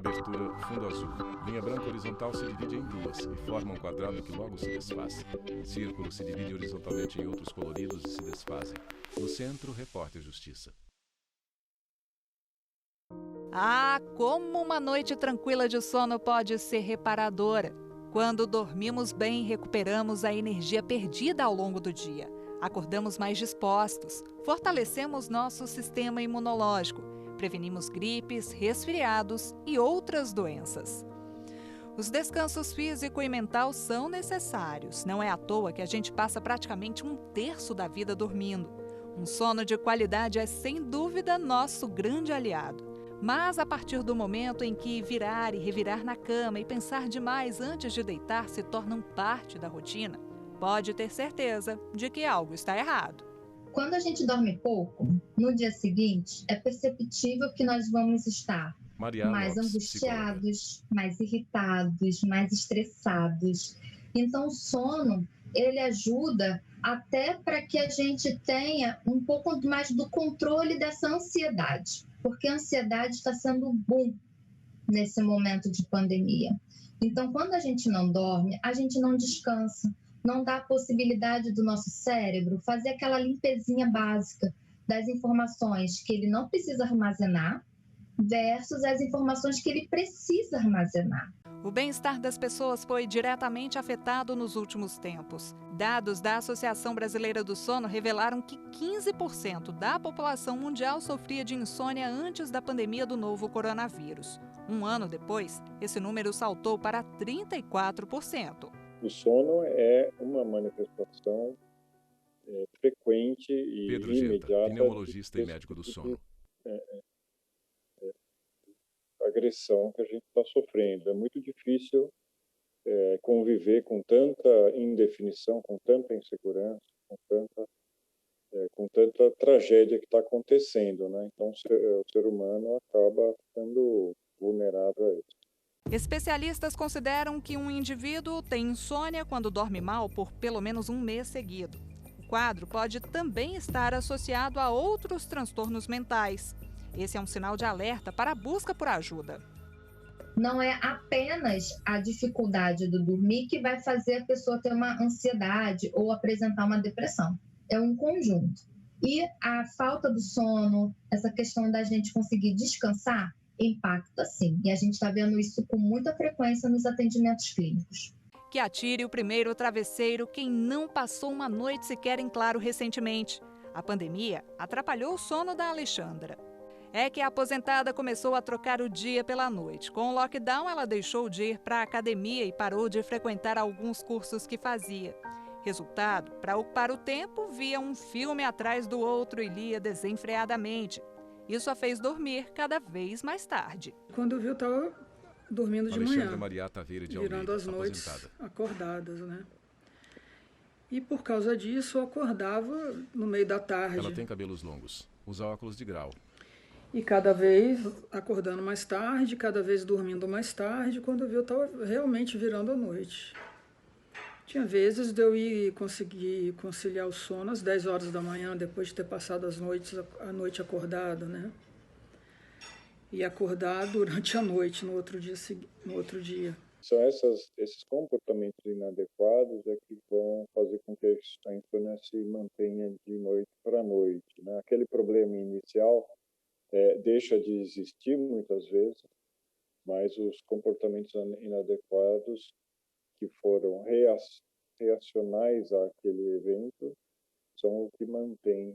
Abertura fundo azul. Linha branca horizontal se divide em duas e forma um quadrado que logo se desfaz. Círculo se divide horizontalmente em outros coloridos e se desfazem. No centro, repórter Justiça. Ah, como uma noite tranquila de sono pode ser reparadora. Quando dormimos bem, recuperamos a energia perdida ao longo do dia. Acordamos mais dispostos, fortalecemos nosso sistema imunológico, prevenimos gripes, resfriados e outras doenças. Os descansos físico e mental são necessários. Não é à toa que a gente passa praticamente um terço da vida dormindo. Um sono de qualidade é, sem dúvida, nosso grande aliado. Mas a partir do momento em que virar e revirar na cama e pensar demais antes de deitar se tornam parte da rotina, pode ter certeza de que algo está errado. Quando a gente dorme pouco, no dia seguinte, é perceptível que nós vamos estar mais angustiados, mais irritados, mais estressados. Então, o sono, ele ajuda até para que a gente tenha um pouco mais do controle dessa ansiedade, porque a ansiedade está sendo um boom nesse momento de pandemia. Então, quando a gente não dorme, a gente não descansa, não dá a possibilidade do nosso cérebro fazer aquela limpezinha básica das informações que ele não precisa armazenar versus as informações que ele precisa armazenar. O bem-estar das pessoas foi diretamente afetado nos últimos tempos. Dados da Associação Brasileira do Sono revelaram que 15% da população mundial sofria de insônia antes da pandemia do novo coronavírus. Um ano depois, esse número saltou para 34%. O sono é uma manifestação frequente e Pedro imediata. Geta, pneumologista e médico do sono. Agressão que a gente está sofrendo. É muito difícil conviver com tanta indefinição, com tanta insegurança, com tanta tragédia que está acontecendo, né? Então, o ser humano acaba ficando vulnerável a isso. Especialistas consideram que um indivíduo tem insônia quando dorme mal por pelo menos um mês seguido. O quadro pode também estar associado a outros transtornos mentais. Esse é um sinal de alerta para a busca por ajuda. Não é apenas a dificuldade do dormir que vai fazer a pessoa ter uma ansiedade ou apresentar uma depressão. É um conjunto. E a falta do sono, essa questão da gente conseguir descansar, impacta sim. E a gente está vendo isso com muita frequência nos atendimentos clínicos. Que atire o primeiro travesseiro quem não passou uma noite sequer em claro recentemente. A pandemia atrapalhou o sono da Alexandra. É que a aposentada começou a trocar o dia pela noite. Com o lockdown, ela deixou de ir para a academia e parou de frequentar alguns cursos que fazia. Resultado, para ocupar o tempo, via um filme atrás do outro e lia desenfreadamente. Isso a fez dormir cada vez mais tarde. Quando eu vi, eu estava dormindo de Alexandra manhã, Maria Taveira de virando Almeida, as noites aposentada. acordadas, né? E por causa disso, eu acordava no meio da tarde. Ela tem cabelos longos, usa óculos de grau. E cada vez acordando mais tarde, cada vez dormindo mais tarde. Quando eu vi, eu estava realmente virando a noite. Tinha vezes de eu ir conseguir conciliar o sono às 10 horas da manhã, depois de ter passado a noite acordado, né? E acordar durante a noite, no outro dia. São esses comportamentos inadequados que vão fazer com que a insônia se mantenha de noite para noite, né? Aquele problema inicial deixa de existir muitas vezes, mas os comportamentos inadequados que foram reacionais àquele evento são o que mantém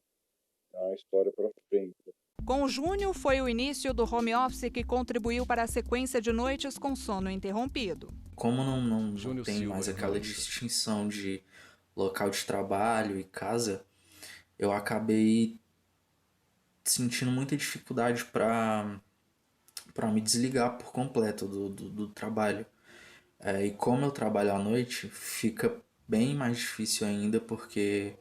a história para frente. Com junho, foi o início do home office que contribuiu para a sequência de noites com sono interrompido. Como não tem mais aquela distinção de local de trabalho e casa, eu acabei sentindo muita dificuldade para me desligar por completo do trabalho. E como eu trabalho à noite, fica bem mais difícil ainda, porque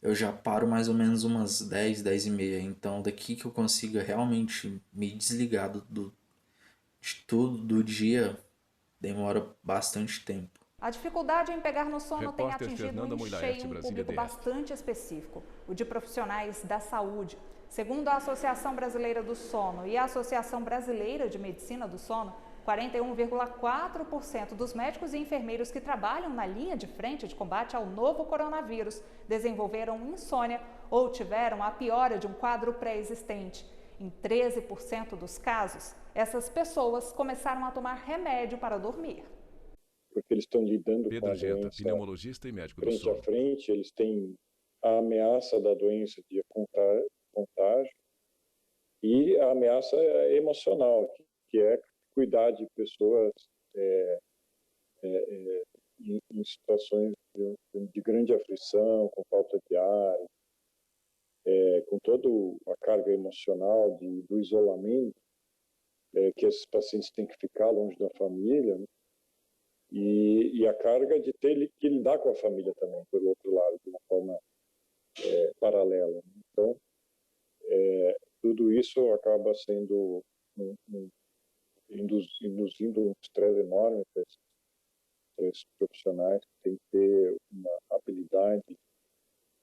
eu já paro mais ou menos umas 10, 10 e meia. Então daqui que eu consiga realmente me desligar de tudo do dia, demora bastante tempo. A dificuldade em pegar no sono tem atingido um público bastante específico, o de profissionais da saúde. Segundo a Associação Brasileira do Sono e a Associação Brasileira de Medicina do Sono, 41,4% dos médicos e enfermeiros que trabalham na linha de frente de combate ao novo coronavírus desenvolveram insônia ou tiveram a piora de um quadro pré-existente. Em 13% dos casos, essas pessoas começaram a tomar remédio para dormir. Porque eles estão lidando com a doença pneumologista e médico do sono. Frente a frente, eles têm a ameaça da doença de contágio e a ameaça emocional, que é cuidar de pessoas em situações de grande aflição, com falta de ar, com toda a carga emocional do isolamento, que esses pacientes têm que ficar longe da família, né? E a carga de ter que lidar com a família também, por outro lado, de uma forma paralela. Então, tudo isso acaba sendo induzindo um estresse enorme para esses profissionais que têm que ter uma habilidade de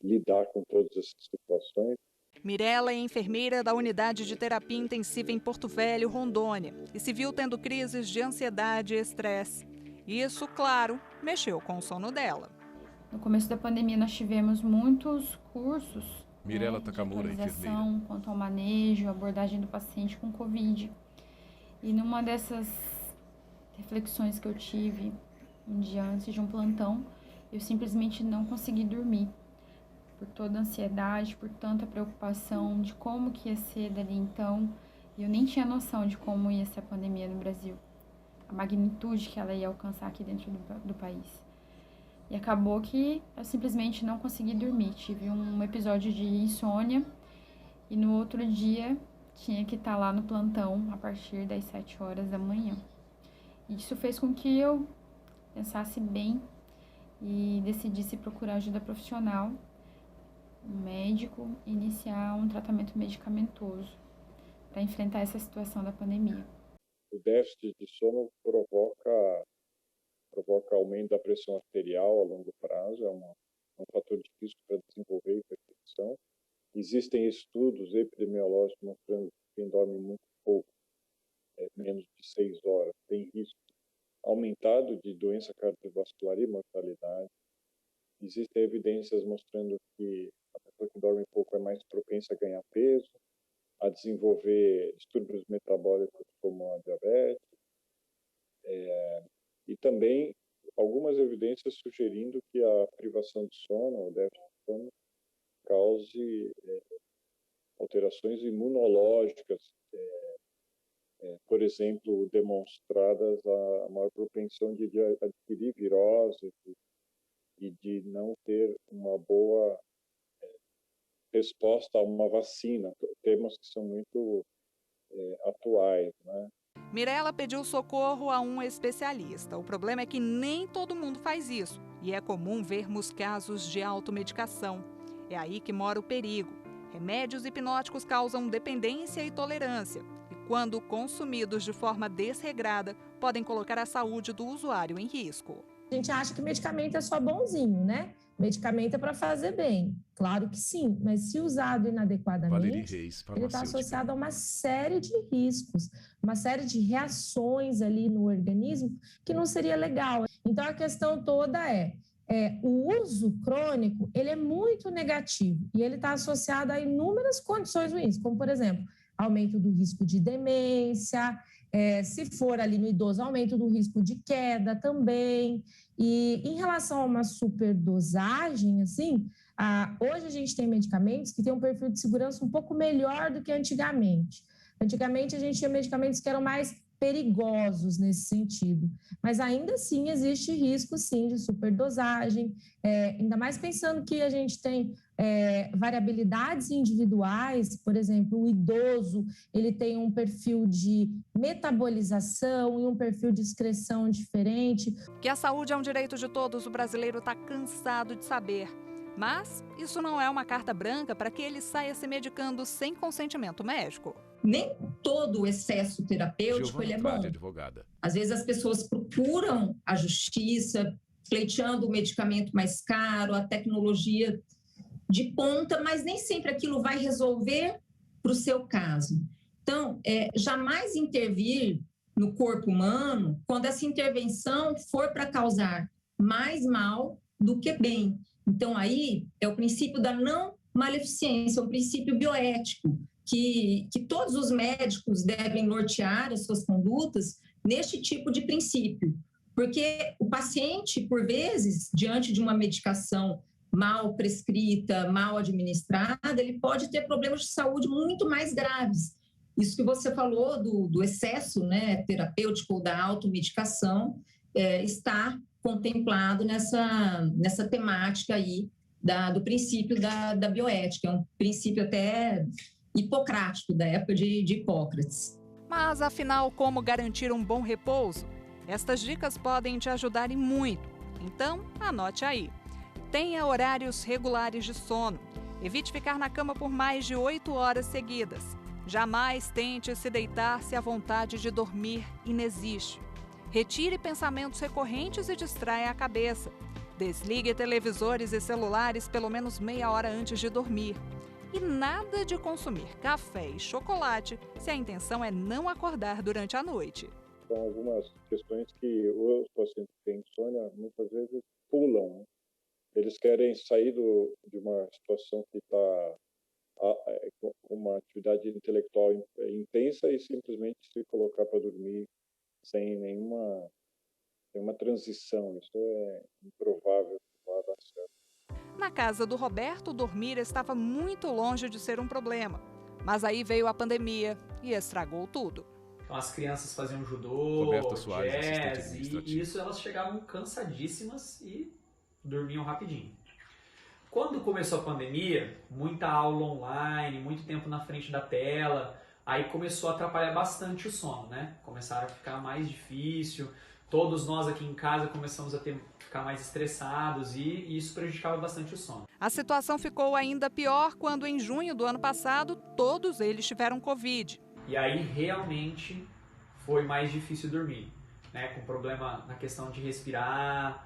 lidar com todas essas situações. Mirela é enfermeira da unidade de terapia intensiva em Porto Velho, Rondônia, e se viu tendo crises de ansiedade e estresse. Isso, claro, mexeu com o sono dela. No começo da pandemia nós tivemos muitos cursos Mirela Takamura, enfermeira, quanto ao manejo, abordagem do paciente com Covid. E numa dessas reflexões que eu tive um dia antes de um plantão, eu simplesmente não consegui dormir. Por toda a ansiedade, por tanta preocupação de como que ia ser dali então. E eu nem tinha noção de como ia ser a pandemia no Brasil. A magnitude que ela ia alcançar aqui dentro do país. E acabou que eu simplesmente não consegui dormir. Tive um episódio de insônia e no outro dia tinha que estar lá no plantão a partir das 7 horas da manhã. E isso fez com que eu pensasse bem e decidisse procurar ajuda profissional, um médico, e iniciar um tratamento medicamentoso para enfrentar essa situação da pandemia. O déficit de sono provoca aumento da pressão arterial a longo prazo, é um fator de risco para desenvolver hipertensão. Existem estudos epidemiológicos mostrando que quem dorme muito pouco, menos de 6 horas, tem risco aumentado de doença cardiovascular e mortalidade. Existem evidências mostrando que a pessoa que dorme pouco é mais propensa a ganhar peso, a desenvolver distúrbios metabólicos como a diabetes, e também algumas evidências sugerindo que a privação de sono, o déficit de sono, cause alterações imunológicas, por exemplo, demonstradas a maior propensão de adquirir virose e de não ter uma boa resposta a uma vacina, temas que são muito atuais, né? Mirela pediu socorro a um especialista. O problema é que nem todo mundo faz isso e é comum vermos casos de automedicação. É aí que mora o perigo. Remédios hipnóticos causam dependência e tolerância e, quando consumidos de forma desregrada, podem colocar a saúde do usuário em risco. A gente acha que medicamento é só bonzinho, né? Medicamento é para fazer bem. Claro que sim, mas se usado inadequadamente, ele está associado a uma série de riscos, uma série de reações ali no organismo que não seria legal. Então, a questão toda o uso crônico, ele é muito negativo e ele está associado a inúmeras condições ruins, como, por exemplo, aumento do risco de demência, se for ali no idoso, aumento do risco de queda também. E em relação a uma superdosagem, assim, hoje a gente tem medicamentos que têm um perfil de segurança um pouco melhor do que antigamente. Antigamente a gente tinha medicamentos que eram mais perigosos nesse sentido, mas ainda assim existe risco sim de superdosagem, ainda mais pensando que a gente tem variabilidades individuais, por exemplo, o idoso ele tem um perfil de metabolização e um perfil de excreção diferente. Que a saúde é um direito de todos, o brasileiro está cansado de saber. Mas isso não é uma carta branca para que ele saia se medicando sem consentimento médico. Nem todo o excesso terapêutico ele é bom. Advogada. Às vezes as pessoas procuram a justiça, pleiteando o medicamento mais caro, a tecnologia de ponta, mas nem sempre aquilo vai resolver para o seu caso. Então, jamais intervir no corpo humano quando essa intervenção for para causar mais mal do que bem. Então, aí é o princípio da não maleficência, um princípio bioético, que todos os médicos devem nortear as suas condutas neste tipo de princípio. Porque o paciente, por vezes, diante de uma medicação mal prescrita, mal administrada, ele pode ter problemas de saúde muito mais graves. Isso que você falou do excesso, né, terapêutico da automedicação está contemplado nessa temática aí do princípio da bioética. É um princípio até hipocrático, da época de Hipócrates. Mas, afinal, como garantir um bom repouso? Estas dicas podem te ajudar e muito. Então, anote aí. Tenha horários regulares de sono. Evite ficar na cama por mais de 8 horas seguidas. Jamais tente se deitar se a vontade de dormir inexiste. Retire pensamentos recorrentes e distraia a cabeça. Desligue televisores e celulares pelo menos meia hora antes de dormir. E nada de consumir café e chocolate se a intenção é não acordar durante a noite. São algumas questões que os pacientes que têm insônia muitas vezes pulam. Eles querem sair de uma situação que está com uma atividade intelectual intensa e simplesmente se colocar para dormir sem nenhuma transição. Isso é improvável que vá dar certo. Na casa do Roberto, dormir estava muito longe de ser um problema. Mas aí veio a pandemia e estragou tudo. Então, as crianças faziam judô, jazz, e isso elas chegavam cansadíssimas e dormiam rapidinho. Quando começou a pandemia, muita aula online, muito tempo na frente da tela, aí começou a atrapalhar bastante o sono, né? Começaram a ficar mais difícil, todos nós aqui em casa começamos a ficar mais estressados e isso prejudicava bastante o sono. A situação ficou ainda pior quando, em junho do ano passado, todos eles tiveram Covid. E aí realmente foi mais difícil dormir, né? Com problema na questão de respirar,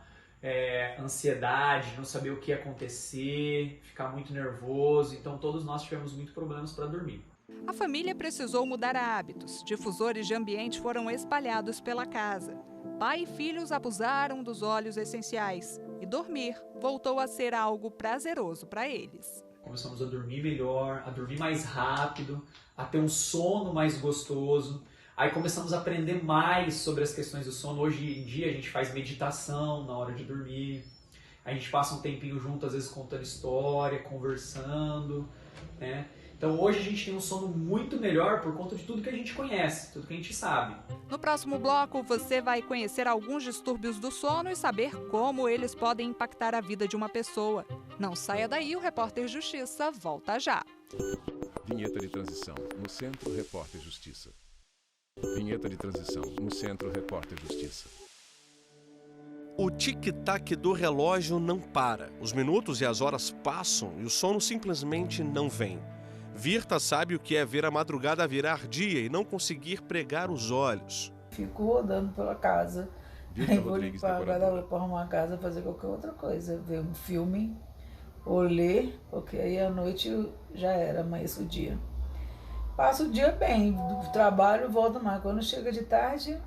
ansiedade, não saber o que ia acontecer, ficar muito nervoso. Então todos nós tivemos muitos problemas para dormir. A família precisou mudar hábitos. Difusores de ambiente foram espalhados pela casa. Pai e filhos abusaram dos óleos essenciais e dormir voltou a ser algo prazeroso para eles. Começamos a dormir melhor, a dormir mais rápido, a ter um sono mais gostoso. Aí começamos a aprender mais sobre as questões do sono. Hoje em dia a gente faz meditação na hora de dormir. A gente passa um tempinho junto, às vezes contando história, conversando, né? Então hoje a gente tem um sono muito melhor por conta de tudo que a gente conhece, tudo que a gente sabe. No próximo bloco, você vai conhecer alguns distúrbios do sono e saber como eles podem impactar a vida de uma pessoa. Não saia daí, o Repórter Justiça volta já. Vinheta de transição. No Centro, Repórter Justiça. Vinheta de transição. No Centro, Repórter Justiça. O tic-tac do relógio não para. Os minutos e as horas passam e o sono simplesmente não vem. Virta sabe o que é ver a madrugada virar dia e não conseguir pregar os olhos. Fico rodando pela casa. Virta aí vou Rodrigues, limpar a guarda-roupa para arrumar a casa, fazer qualquer outra coisa. Ver um filme ou ler, porque aí à noite já era, amanhece o dia. Passo o dia bem, do trabalho volto mais. Quando chega de tarde,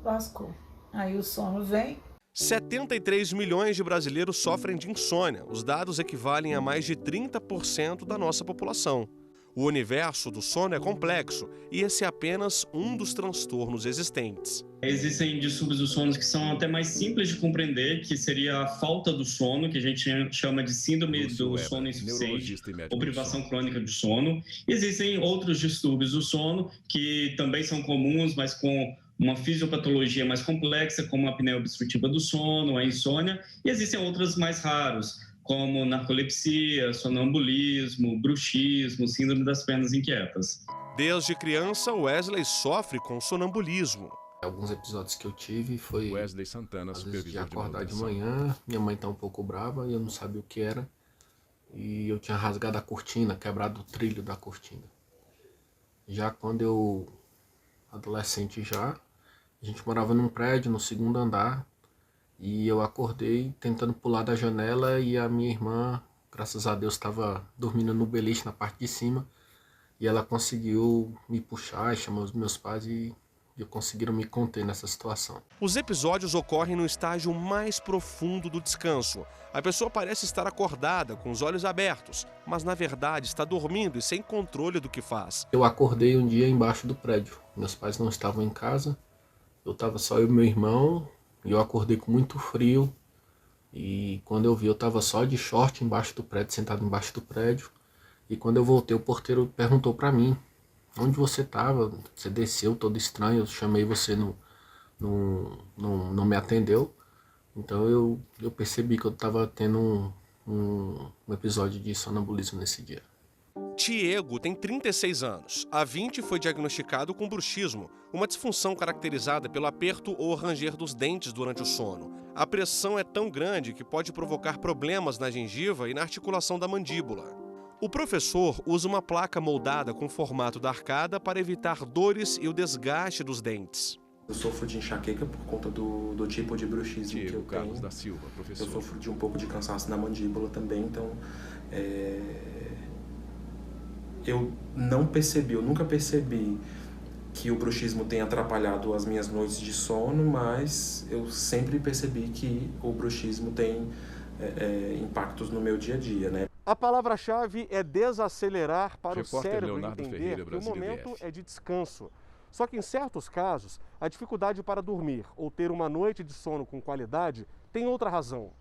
lascou. Aí o sono vem. 73 milhões de brasileiros sofrem de insônia. Os dados equivalem a mais de 30% da nossa população. O universo do sono é complexo e esse é apenas um dos transtornos existentes. Existem distúrbios do sono que são até mais simples de compreender, que seria a falta do sono, que a gente chama de síndrome do sono insuficiente ou privação crônica de sono. Existem outros distúrbios do sono que também são comuns, mas com uma fisiopatologia mais complexa, como a apneia obstrutiva do sono, a insônia, e existem outros mais raros, como narcolepsia, sonambulismo, bruxismo, síndrome das pernas inquietas. Desde criança, Wesley sofre com sonambulismo. Alguns episódios que eu tive foi Wesley Santana, às vezes de acordar de manhã, minha mãe tá um pouco brava e eu não sabia o que era, e eu tinha rasgado a cortina, quebrado o trilho da cortina. Já quando eu, adolescente já, a gente morava num prédio no segundo andar e eu acordei tentando pular da janela e a minha irmã, graças a Deus, estava dormindo no beliche na parte de cima e ela conseguiu me puxar e chamar os meus pais e conseguiram me conter nessa situação. Os episódios ocorrem no estágio mais profundo do descanso. A pessoa parece estar acordada, com os olhos abertos, mas na verdade está dormindo e sem controle do que faz. Eu acordei um dia embaixo do prédio. Meus pais não estavam em casa, eu estava só eu e meu irmão, e eu acordei com muito frio. E quando eu vi, eu estava só de short embaixo do prédio, sentado embaixo do prédio. E quando eu voltei, o porteiro perguntou para mim: onde você estava? Você desceu todo estranho, eu chamei você, não me atendeu. Então eu percebi que eu estava tendo um episódio de sonambulismo nesse dia. Tiago tem 36 anos. Há 20 foi diagnosticado com bruxismo, uma disfunção caracterizada pelo aperto ou ranger dos dentes durante o sono. A pressão é tão grande que pode provocar problemas na gengiva e na articulação da mandíbula. O professor usa uma placa moldada com formato da arcada para evitar dores e o desgaste dos dentes. Eu sofro de enxaqueca por conta do tipo de bruxismo que eu Carlos tenho. Da Silva, professor. Eu sofro de um pouco de cansaço na mandíbula também, então eu nunca percebi que o bruxismo tem atrapalhado as minhas noites de sono, mas eu sempre percebi que o bruxismo tem impactos no meu dia a dia, né? A palavra-chave é desacelerar para Repórter o cérebro Leonardo entender Ferreira, que o momento DF. é de descanso. Só que em certos casos, a dificuldade para dormir ou ter uma noite de sono com qualidade tem outra razão: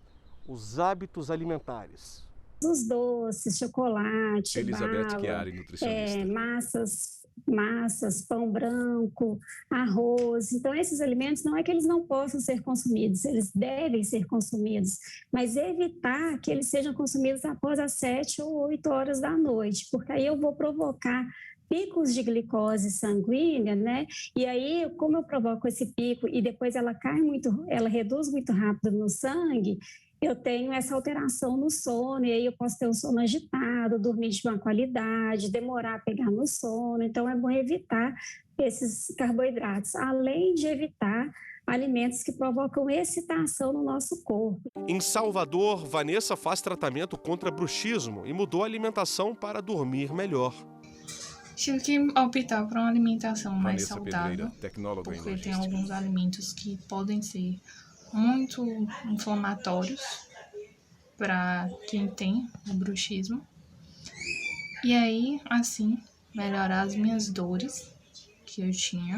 os hábitos alimentares. Os doces, chocolate, Elizabeth bala, Chiari, nutricionista. massas, pão branco, arroz. Então, esses alimentos não é que eles não possam ser consumidos, eles devem ser consumidos, mas evitar que eles sejam consumidos após as 7 ou 8 horas da noite, porque aí eu vou provocar picos de glicose sanguínea, né? E aí, como eu provoco esse pico e depois ela reduz muito rápido no sangue, eu tenho essa alteração no sono, e aí eu posso ter um sono agitado, dormir de má qualidade, demorar a pegar no sono. Então, é bom evitar esses carboidratos, além de evitar alimentos que provocam excitação no nosso corpo. Em Salvador, Vanessa faz tratamento contra bruxismo e mudou a alimentação para dormir melhor. Tive que optar por uma alimentação mais Vanessa saudável, Pedreira, porque tem alguns alimentos que podem ser muito inflamatórios para quem tem o bruxismo. E aí, assim, melhorar as minhas dores que eu tinha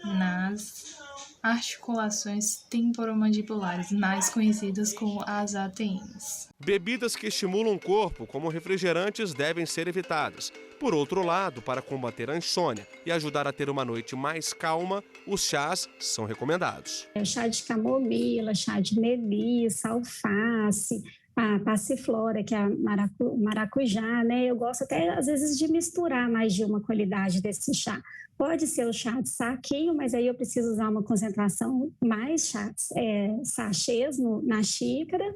nas articulações temporomandibulares, mais conhecidas como as ATMs. Bebidas que estimulam o corpo, como refrigerantes, devem ser evitadas. Por outro lado, para combater a insônia e ajudar a ter uma noite mais calma, os chás são recomendados. Chá de camomila, chá de melissa, alface, a passiflora, que é a maracujá, né? Eu gosto até, às vezes, de misturar mais de uma qualidade desse chá. Pode ser o chá de saquinho, mas aí eu preciso usar uma concentração mais sachês na xícara.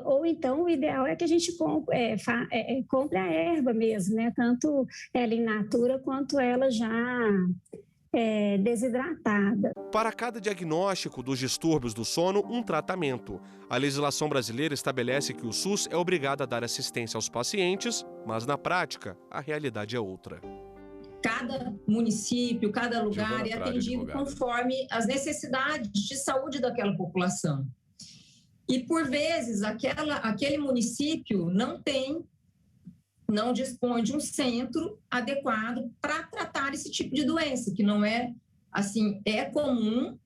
Ou então, o ideal é que a gente compre a erva mesmo, né? Tanto ela in natura quanto ela já desidratada. Para cada diagnóstico dos distúrbios do sono, um tratamento. A legislação brasileira estabelece que o SUS é obrigado a dar assistência aos pacientes, mas na prática, a realidade é outra. Cada município, cada lugar é atendido conforme as necessidades de saúde daquela população. E, por vezes, aquele município não dispõe de um centro adequado para tratar esse tipo de doença, que não é, assim, é comum,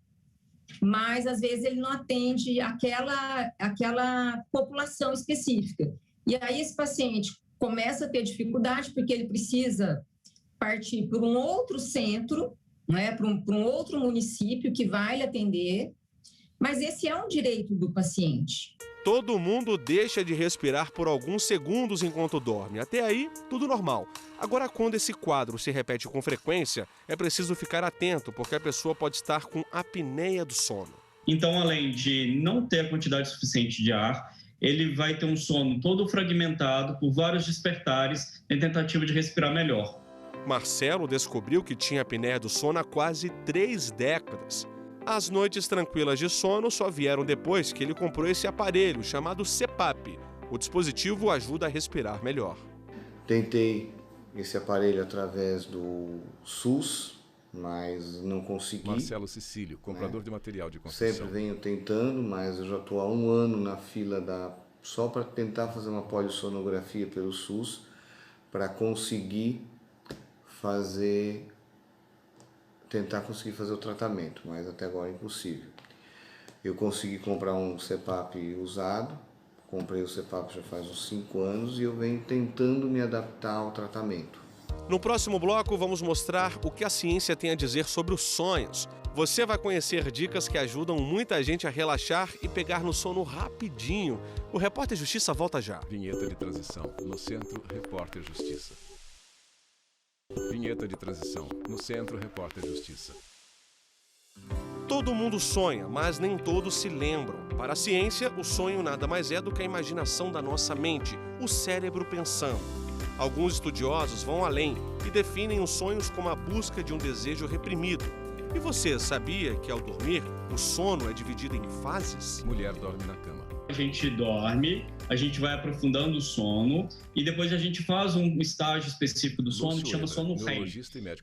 mas, às vezes, ele não atende aquela população específica. E aí, esse paciente começa a ter dificuldade porque ele precisa partir para um outro centro, né, para um outro município que vai lhe atender, mas esse é um direito do paciente. Todo mundo deixa de respirar por alguns segundos enquanto dorme. Até aí, tudo normal. Agora, quando esse quadro se repete com frequência, é preciso ficar atento, porque a pessoa pode estar com apneia do sono. Então, além de não ter a quantidade suficiente de ar, ele vai ter um sono todo fragmentado por vários despertares em tentativa de respirar melhor. Marcelo descobriu que tinha apneia do sono há quase 3 décadas. As noites tranquilas de sono só vieram depois que ele comprou esse aparelho chamado CPAP. O dispositivo ajuda a respirar melhor. Tentei esse aparelho através do SUS, mas não consegui. Marcelo Cecílio, comprador de material de construção. Sempre venho tentando, mas eu já estou há 1 ano na fila só para tentar fazer uma polissonografia pelo SUS, para tentar conseguir fazer o tratamento, mas até agora é impossível. Eu consegui comprar um CPAP usado, comprei o CPAP já faz uns 5 anos e eu venho tentando me adaptar ao tratamento. No próximo bloco, vamos mostrar o que a ciência tem a dizer sobre os sonhos. Você vai conhecer dicas que ajudam muita gente a relaxar e pegar no sono rapidinho. O Repórter Justiça volta já. Vinheta de transição no Centro Repórter Justiça. Vinheta de transição no Centro Repórter Justiça. Todo mundo sonha, mas nem todos se lembram. Para a ciência, o sonho nada mais é do que a imaginação da nossa mente, o cérebro pensando. Alguns estudiosos vão além e definem os sonhos como a busca de um desejo reprimido. E você sabia que ao dormir, o sono é dividido em fases? Mulher dorme na cama. A gente dorme, a gente vai aprofundando o sono e depois a gente faz um estágio específico do sono que chama sono REM.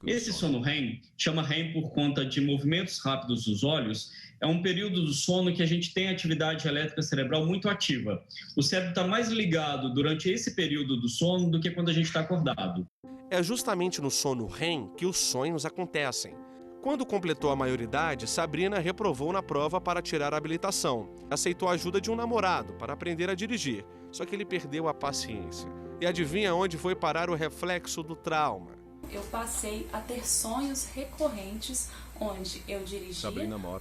Esse sono REM, chama REM por conta de movimentos rápidos dos olhos, é um período do sono que a gente tem atividade elétrica cerebral muito ativa. O cérebro está mais ligado durante esse período do sono do que quando a gente está acordado. É justamente no sono REM que os sonhos acontecem. Quando completou a maioridade, Sabrina reprovou na prova para tirar a habilitação. Aceitou a ajuda de um namorado para aprender a dirigir, só que ele perdeu a paciência. E adivinha onde foi parar o reflexo do trauma? Eu passei a ter sonhos recorrentes onde eu dirigia,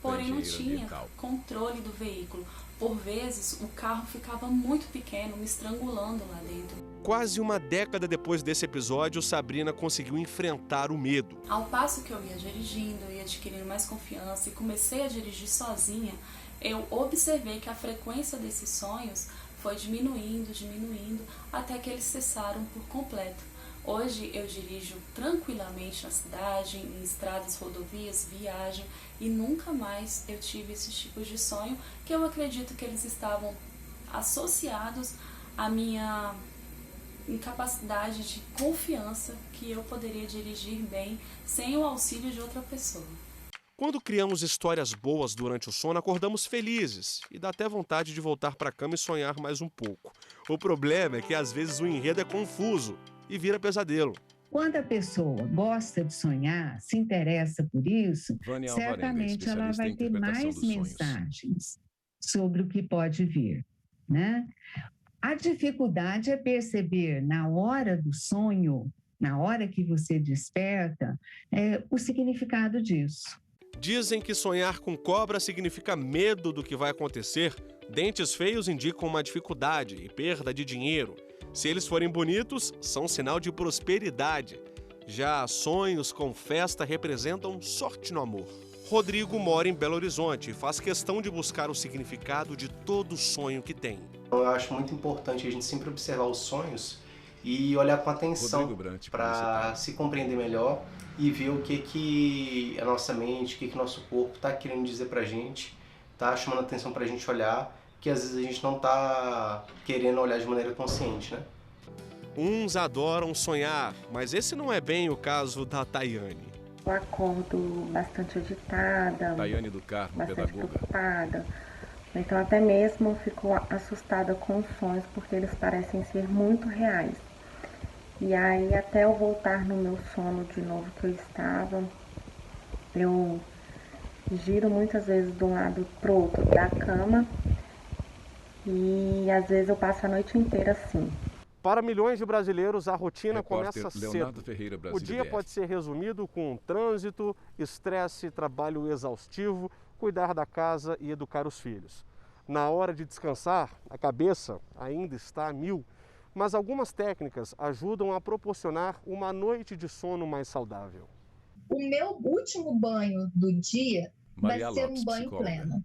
porém não tinha controle do veículo. Por vezes, o carro ficava muito pequeno, me estrangulando lá dentro. Quase uma década depois desse episódio, Sabrina conseguiu enfrentar o medo. Ao passo que eu ia dirigindo, eu ia adquirindo mais confiança e comecei a dirigir sozinha, eu observei que a frequência desses sonhos foi diminuindo, até que eles cessaram por completo. Hoje eu dirijo tranquilamente na cidade, em estradas, rodovias, viajo e nunca mais eu tive esses tipos de sonho, que eu acredito que eles estavam associados à minha incapacidade de confiança que eu poderia dirigir bem sem o auxílio de outra pessoa. Quando criamos histórias boas durante o sono, acordamos felizes e dá até vontade de voltar para a cama e sonhar mais um pouco. O problema é que às vezes o enredo é confuso e vira pesadelo. Quando a pessoa gosta de sonhar, se interessa por isso, certamente ela vai ter mais mensagens sobre o que pode vir, né? A dificuldade é perceber na hora do sonho, na hora que você desperta, o significado disso. Dizem que sonhar com cobra significa medo do que vai acontecer. Dentes feios indicam uma dificuldade e perda de dinheiro. Se eles forem bonitos, são sinal de prosperidade. Já sonhos com festa representam sorte no amor. Rodrigo mora em Belo Horizonte e faz questão de buscar o significado de todo sonho que tem. Eu acho muito importante a gente sempre observar os sonhos e olhar com atenção para se compreender melhor e ver o que a nossa mente, o que nosso corpo está querendo dizer para a gente, está chamando atenção para a gente olhar, que às vezes a gente não está querendo olhar de maneira consciente, né? Uns adoram sonhar, mas esse não é bem o caso da Tayane. Eu acordo bastante agitada, Tayane do Carmo, bastante pedagoga. preocupada. Então até mesmo eu fico assustada com os sonhos, porque eles parecem ser muito reais. E aí até eu voltar no meu sono de novo que eu estava, eu giro muitas vezes de um lado pro outro da cama e às vezes eu passo a noite inteira assim. Para milhões de brasileiros, a rotina começa cedo. O dia pode ser resumido com trânsito, estresse, trabalho exaustivo, cuidar da casa e educar os filhos. Na hora de descansar, a cabeça ainda está a mil, mas algumas técnicas ajudam a proporcionar uma noite de sono mais saudável. O meu último banho do dia vai ser um banho pleno.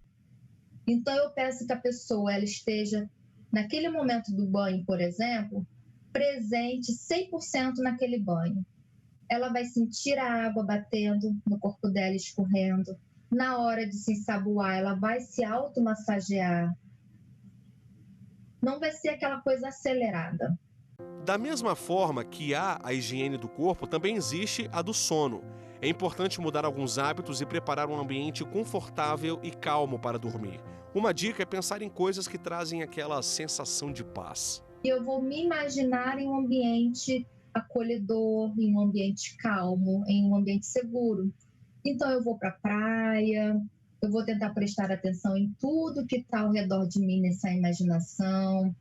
Então eu peço que a pessoa ela esteja, naquele momento do banho, por exemplo, presente 100% naquele banho. Ela vai sentir a água batendo no corpo dela, escorrendo, na hora de se ensaboar, ela vai se automassagear. Não vai ser aquela coisa acelerada. Da mesma forma que há a higiene do corpo, também existe a do sono. É importante mudar alguns hábitos e preparar um ambiente confortável e calmo para dormir. Uma dica é pensar em coisas que trazem aquela sensação de paz. Eu vou me imaginar em um ambiente acolhedor, em um ambiente calmo, em um ambiente seguro. Então eu vou para a praia, eu vou tentar prestar atenção em tudo que está ao redor de mim nessa imaginação,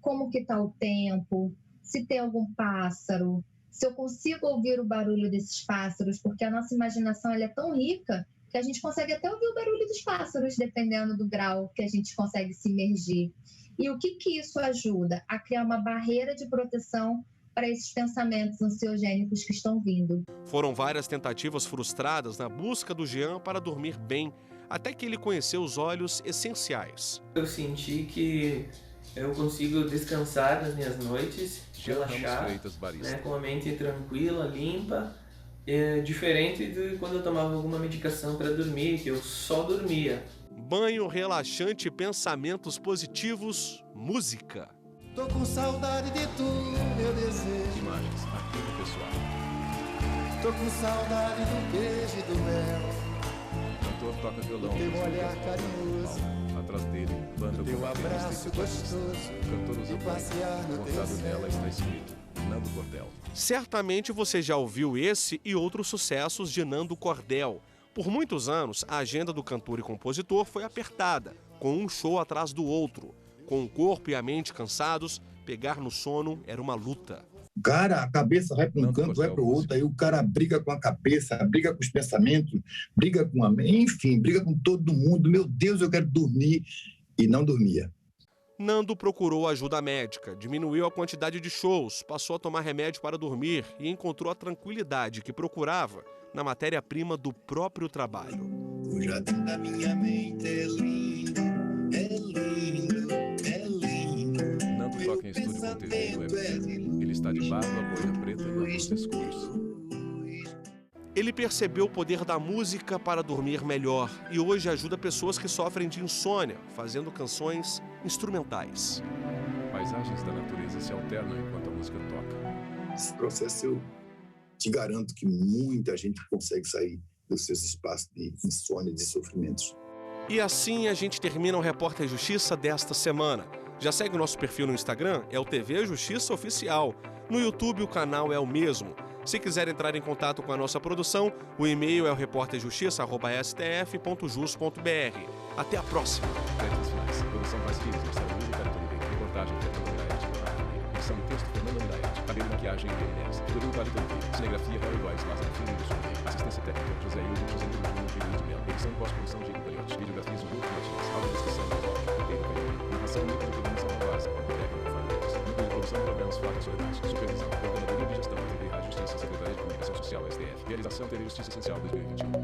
como que está o tempo, se tem algum pássaro, se eu consigo ouvir o barulho desses pássaros, porque a nossa imaginação ela é tão rica que a gente consegue até ouvir o barulho dos pássaros, dependendo do grau que a gente consegue se imergir. E o que isso ajuda? A criar uma barreira de proteção para esses pensamentos ansiogênicos que estão vindo. Foram várias tentativas frustradas na busca do Jean para dormir bem, até que ele conheceu os óleos essenciais. Eu senti que eu consigo descansar nas minhas noites, relaxar, né, com a mente tranquila, limpa, diferente de quando eu tomava alguma medicação para dormir, que eu só dormia. Banho relaxante, pensamentos positivos, música. Tô com saudade de tu, meu desejo. Imagens, arquivo pessoal. Tô com saudade do beijo e do mel. O cantor toca violão. Teu olhar carinhoso. Atrás dele, banda teu abraço gostoso. O cantor usa banho. Bordado nela está escrito Nando Cordel. Certamente você já ouviu esse e outros sucessos de Nando Cordel. Por muitos anos, a agenda do cantor e compositor foi apertada, com um show atrás do outro. Com o corpo e a mente cansados, pegar no sono era uma luta. O cara, a cabeça vai para um canto, vai para o outro, aí o cara briga com a cabeça, briga com os pensamentos, briga com a mente, enfim, briga com todo mundo. Meu Deus, eu quero dormir. E não dormia. Nando procurou ajuda médica, diminuiu a quantidade de shows, passou a tomar remédio para dormir e encontrou a tranquilidade que procurava na matéria-prima do próprio trabalho. O jardim da minha mente é lindo, é lindo, é lindo. Nando toca em estúdio com TV no MTV. Ele está de barba, boina preta e óculos escuros. Ele percebeu o poder da música para dormir melhor e hoje ajuda pessoas que sofrem de insônia, fazendo canções instrumentais. Paisagens da natureza se alternam enquanto a música toca. Esse processo eu te garanto que muita gente consegue sair dos seus espaços de insônia, de sofrimentos. E assim a gente termina o Repórter Justiça desta semana. Já segue o nosso perfil no Instagram, é o TV Justiça Oficial. No YouTube o canal é o mesmo. Se quiser entrar em contato com a nossa produção, o e-mail é o reporterjustiça@stf.jus.br. Até a próxima! Créditos finais. Produção Vaz Filhos, Marcelo Lula e Carito Oliveira. Reportagem Fernando Andrade, edição e texto Fernando Andrade. Cabelo, maquiagem e DNS. Tudorinho Vale do Rio. Cinegrafia Harry Góes, Lázaro Filho do Sul. Assistência técnica José Hildo, José Hildo Júnior, Feliz de Mel. Edição e pós-produção Diego Paliotti. Videografias Hugo Martins. Audiodescrição Roteiro Canhão. Narração Nicolas Pedro Salvador. Técnico Fábio. Núcleo de produção Programas Flávio Soledade. Supervisão. Coordenadoria de Gestão TV e Rádio Justiça. Secretaria de Comunicação Social STF. Realização TV Justiça Essencial 2021.